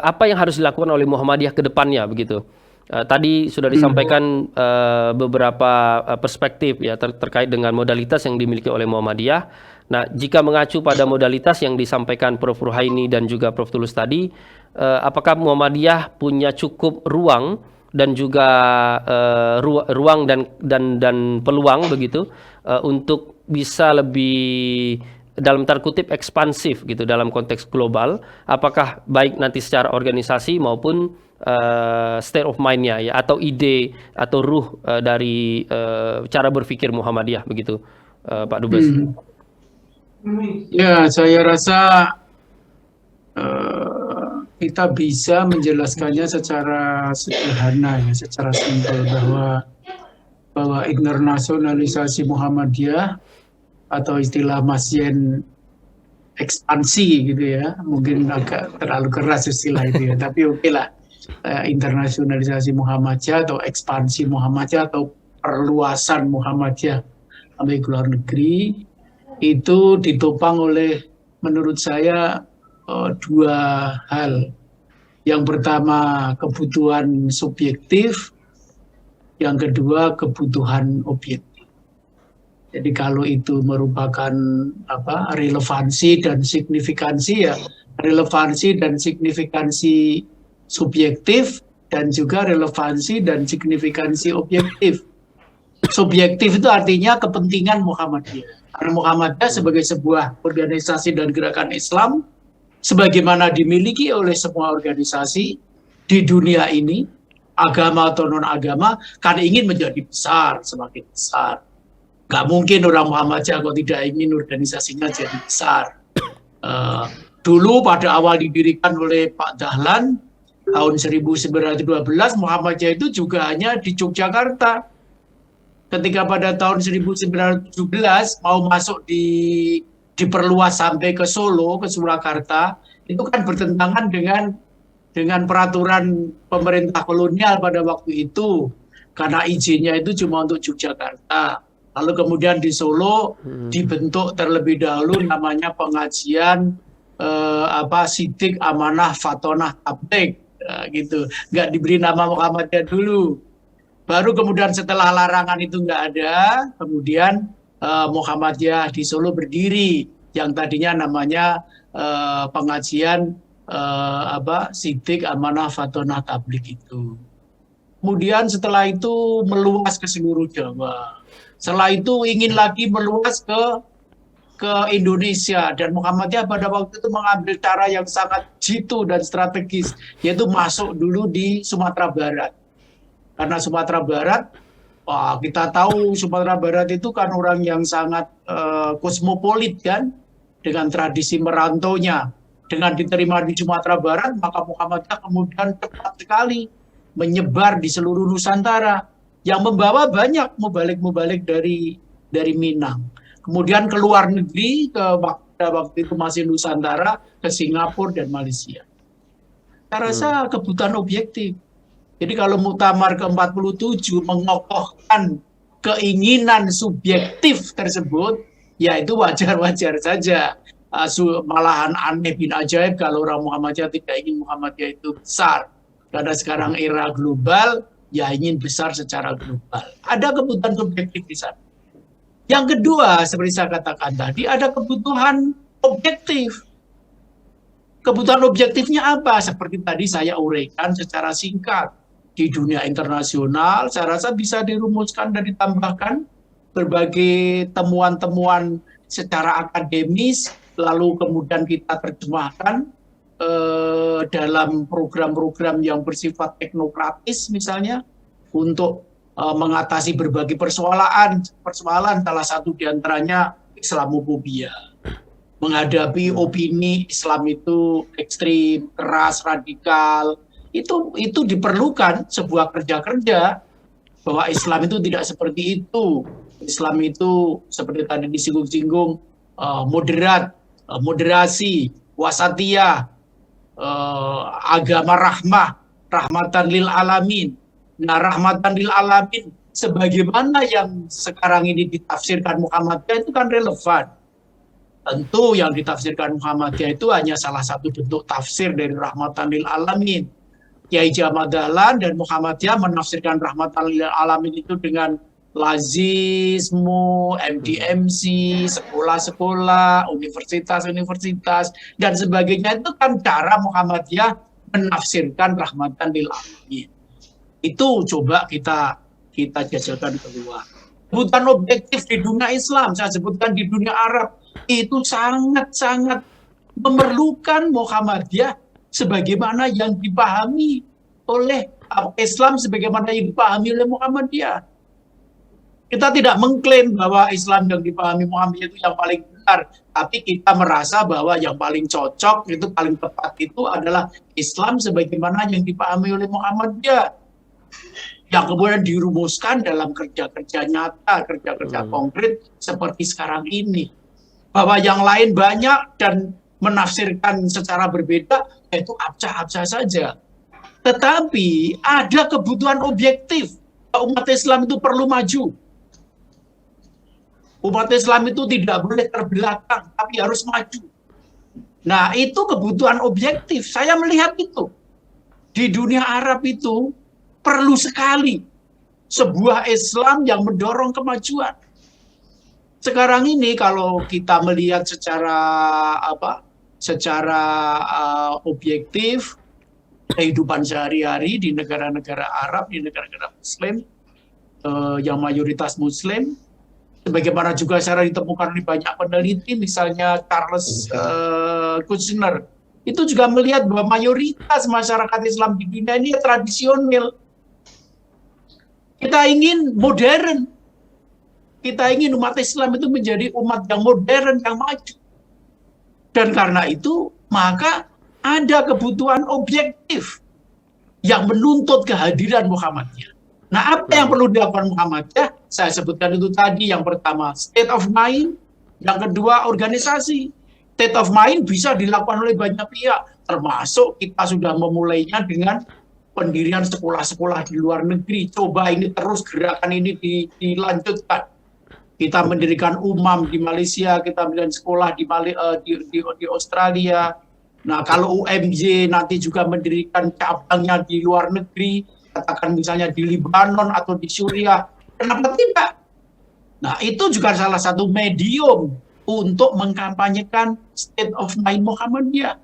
apa yang harus dilakukan oleh Muhammadiyah ke depannya begitu. Tadi sudah disampaikan beberapa perspektif ya terkait dengan modalitas yang dimiliki oleh Muhammadiyah. Nah, jika mengacu pada modalitas yang disampaikan Prof. Ruhaini dan juga Prof. Tulus tadi, apakah Muhammadiyah punya cukup ruang dan juga ruang dan peluang begitu untuk bisa lebih dalam tanda kutip ekspansif gitu dalam konteks global, apakah baik nanti secara organisasi maupun state of mind-nya ya, atau ide atau ruh dari cara berpikir Muhammadiyah begitu, Pak Dubes. Ya, saya rasa kita bisa menjelaskannya secara sederhana ya, secara simpel bahwa internasionalisasi Muhammadiyah atau istilah Mas Yen ekspansi gitu ya, mungkin agak terlalu keras istilah itu ya, tapi oke lah, internasionalisasi Muhammadiyah atau ekspansi Muhammadiyah atau perluasan Muhammadiyah sampai ke luar negeri itu ditopang oleh menurut saya dua hal. Yang pertama kebutuhan subjektif, yang kedua kebutuhan objektif. Jadi kalau itu merupakan relevansi dan signifikansi ya, relevansi dan signifikansi subjektif dan juga relevansi dan signifikansi objektif. Subjektif itu artinya kepentingan Muhammadiyah. Karena Muhammadiyah sebagai sebuah organisasi dan gerakan Islam sebagaimana dimiliki oleh semua organisasi di dunia ini, agama atau non-agama, kan ingin menjadi besar, semakin besar. Gak mungkin orang Muhammadiyah kalau tidak ingin organisasinya jadi besar. Dulu pada awal didirikan oleh Pak Dahlan tahun 1912, Muhammadiyah itu juga hanya di Yogyakarta. Ketika pada tahun 1917 mau masuk diperluas sampai ke Solo, ke Surakarta, itu kan bertentangan dengan peraturan pemerintah kolonial pada waktu itu, karena izinnya itu cuma untuk Yogyakarta. Lalu kemudian di Solo dibentuk terlebih dahulu namanya pengajian Sidik Amanah Fatonah Tabligh gitu, nggak diberi nama Muhammadiyah dulu. Baru kemudian setelah larangan itu nggak ada, kemudian Muhammadiyah di Solo berdiri yang tadinya namanya pengajian Sidik Amanah Fatonah Tabligh itu. Kemudian setelah itu meluas ke seluruh Jawa. Setelah itu ingin lagi meluas ke Indonesia, dan Muhammadiyah pada waktu itu mengambil cara yang sangat jitu dan strategis, yaitu masuk dulu di Sumatera Barat. Karena Sumatera Barat, kita tahu Sumatera Barat itu kan orang yang sangat kosmopolit kan, dengan tradisi merantaunya. Dengan diterima di Sumatera Barat, maka Muhammadiyah kemudian cepat sekali menyebar di seluruh Nusantara, yang membawa banyak mubalik-mubalik dari Minang. Kemudian ke luar negeri, waktu itu masih Nusantara, ke Singapura dan Malaysia. Saya rasa kebutuhan objektif. Jadi kalau Muktamar ke-47 mengokohkan keinginan subjektif tersebut, ya itu wajar-wajar saja. Malahan aneh bin ajaib kalau orang Muhammadiyah tidak ingin Muhammadiyah itu besar. Karena sekarang era global, ya ingin besar secara global. Ada kebutuhan subjektif di sana. Yang kedua, seperti saya katakan tadi, ada kebutuhan objektif. Kebutuhan objektifnya apa? Seperti tadi saya uraikan secara singkat. Di dunia internasional, saya rasa bisa dirumuskan dan ditambahkan berbagai temuan-temuan secara akademis, lalu kemudian kita terjemahkan dalam program-program yang bersifat teknokratis misalnya, untuk mengatasi berbagai persoalan, salah satu diantaranya Islamofobia. Menghadapi opini Islam itu ekstrim, keras, radikal, itu diperlukan sebuah kerja-kerja bahwa Islam itu tidak seperti itu. Islam itu seperti tadi disinggung-singgung, moderat, moderasi, wasatiyah, agama rahmatan lil alamin. Nah, rahmatan lil alamin sebagaimana yang sekarang ini ditafsirkan Muhammadiyah itu kan relevan. Tentu yang ditafsirkan Muhammadiyah itu hanya salah satu bentuk tafsir dari rahmatan lil alamin. Kiai Ahmad Dahlan dan Muhammadiyah menafsirkan rahmatan lil alamin itu dengan lazismu, MDMC, sekolah-sekolah, universitas-universitas, dan sebagainya. Itu kan cara Muhammadiyah menafsirkan rahmatan lil alamin. Itu coba kita jajalkan keluar. Kebutuhan objektif di dunia Islam, saya sebutkan di dunia Arab, itu sangat-sangat memerlukan Muhammadiyah sebagaimana yang dipahami oleh Islam, sebagaimana yang dipahami oleh Muhammadiyah. Kita tidak mengklaim bahwa Islam yang dipahami Muhammadiyah itu yang paling benar, tapi kita merasa bahwa yang paling cocok, itu paling tepat itu adalah Islam sebagaimana yang dipahami oleh Muhammadiyah, yang kemudian dirumuskan dalam kerja-kerja nyata, kerja-kerja konkret seperti sekarang ini. Bahwa yang lain banyak dan menafsirkan secara berbeda, itu abcah-abcah saja. Tetapi ada kebutuhan objektif. Umat Islam itu perlu maju. Umat Islam itu tidak boleh terbelakang, tapi harus maju. Nah, itu kebutuhan objektif. Saya melihat itu. Di dunia Arab itu perlu sekali sebuah Islam yang mendorong kemajuan. Sekarang ini kalau kita melihat secara objektif kehidupan sehari-hari di negara-negara Arab, di negara-negara Muslim yang mayoritas Muslim, sebagaimana juga secara ditemukan oleh banyak peneliti, misalnya Charles Kushner, itu juga melihat bahwa mayoritas masyarakat Islam di dunia ini tradisional. Kita ingin modern. Kita ingin umat Islam itu menjadi umat yang modern, yang maju. Dan karena itu, maka ada kebutuhan objektif yang menuntut kehadiran Muhammadiyah. Nah, apa yang perlu dilakukan Muhammadiyah? Saya sebutkan itu tadi. Yang pertama, state of mind. Yang kedua, organisasi. State of mind bisa dilakukan oleh banyak pihak. Termasuk kita sudah memulainya dengan pendirian sekolah-sekolah di luar negeri. Coba ini terus gerakan ini dilanjutkan. Kita mendirikan UMAM di Malaysia, kita mendirikan sekolah di Australia. Nah, kalau UMJ nanti juga mendirikan cabangnya di luar negeri, katakan misalnya di Lebanon atau di Suriah, kenapa tidak? Nah, itu juga salah satu medium untuk mengkampanyekan state of mind Muhammadiyah.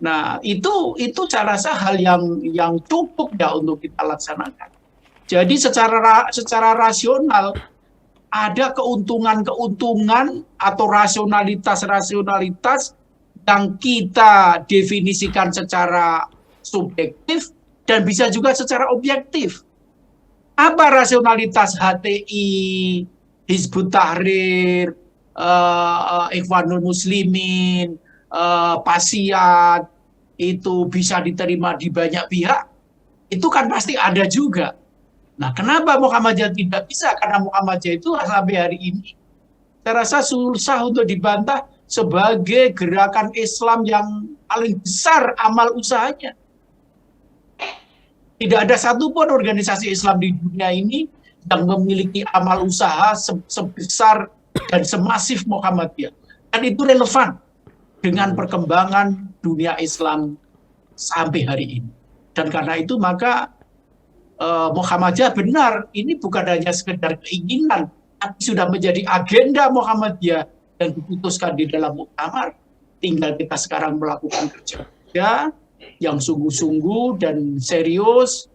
Nah, itu saya rasa hal yang cukup ya untuk kita laksanakan. Jadi secara rasional ada keuntungan-keuntungan atau rasionalitas yang kita definisikan secara subjektif dan bisa juga secara objektif. Apa rasionalitas HTI, Hizbut Tahrir, Ikhwanul Muslimin, Pasiat itu bisa diterima di banyak pihak? Itu kan pasti ada juga. Nah, kenapa Muhammadiyah tidak bisa? Karena Muhammadiyah itu sampai hari ini saya rasa susah untuk dibantah sebagai gerakan Islam yang paling besar amal usahanya. Tidak ada satupun organisasi Islam di dunia ini yang memiliki amal usaha sebesar dan semasif Muhammadiyah. Dan itu relevan dengan perkembangan dunia Islam sampai hari ini. Dan karena itu maka Muhammadiyah benar, ini bukan hanya sekedar keinginan, tapi sudah menjadi agenda Muhammadiyah dan diputuskan di dalam muktamar. Tinggal kita sekarang melakukan kerja yang sungguh-sungguh dan serius,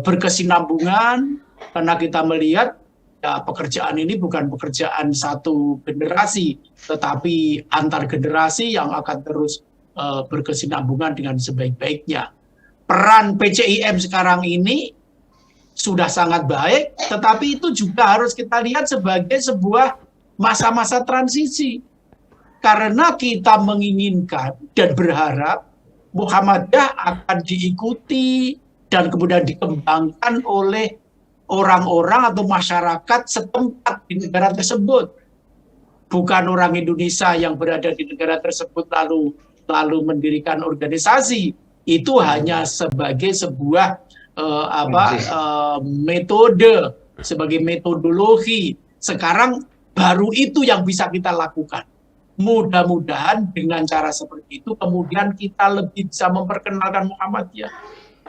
berkesinambungan, karena kita melihat ya, pekerjaan ini bukan pekerjaan satu generasi, tetapi antar generasi yang akan terus berkesinambungan dengan sebaik-baiknya. Peran PCIM sekarang ini sudah sangat baik, tetapi itu juga harus kita lihat sebagai sebuah masa-masa transisi. Karena kita menginginkan dan berharap Muhammadiyah akan diikuti dan kemudian dikembangkan oleh orang-orang atau masyarakat setempat di negara tersebut. Bukan orang Indonesia yang berada di negara tersebut lalu mendirikan organisasi. Itu hanya sebagai sebuah metode, sebagai metodologi. Sekarang baru itu yang bisa kita lakukan. Mudah-mudahan dengan cara seperti itu kemudian kita lebih bisa memperkenalkan Muhammadiyah.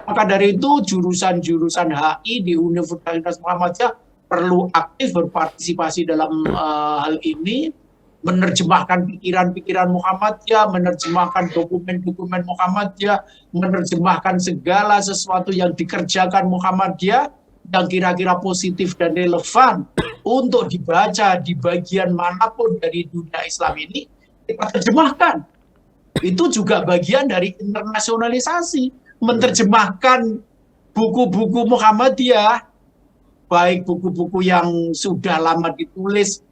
Maka dari itu jurusan-jurusan HI di Universitas Muhammadiyah perlu aktif berpartisipasi dalam hal ini, menerjemahkan pikiran-pikiran Muhammadiyah, menerjemahkan dokumen-dokumen Muhammadiyah, menerjemahkan segala sesuatu yang dikerjakan Muhammadiyah yang kira-kira positif dan relevan untuk dibaca di bagian manapun dari dunia Islam ini, kita terjemahkan. Itu juga bagian dari internasionalisasi, menerjemahkan buku-buku Muhammadiyah, baik buku-buku yang sudah lama ditulis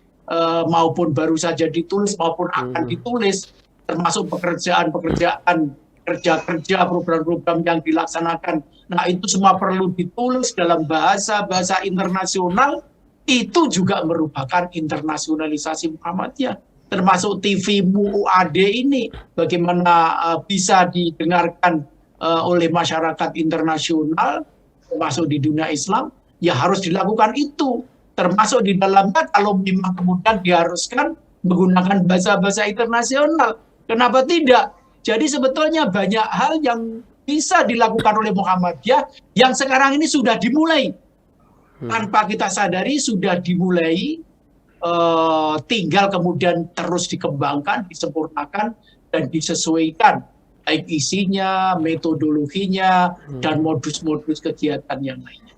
maupun baru saja ditulis maupun akan ditulis, termasuk pekerjaan-pekerjaan kerja-kerja program-program yang dilaksanakan. Nah, itu semua perlu ditulis dalam bahasa internasional. Itu juga merupakan internasionalisasi Muhammadiyah. Termasuk TV MUAD ini, bagaimana bisa didengarkan oleh masyarakat internasional, termasuk di dunia Islam, ya harus dilakukan itu. Termasuk di dalamnya kalau memang kemudian diharuskan menggunakan bahasa-bahasa internasional. Kenapa tidak? Jadi sebetulnya banyak hal yang bisa dilakukan oleh Muhammadiyah yang sekarang ini sudah dimulai. Tanpa kita sadari sudah dimulai, tinggal kemudian terus dikembangkan, disempurnakan, dan disesuaikan. Baik isinya, metodologinya, dan modus-modus kegiatan yang lainnya.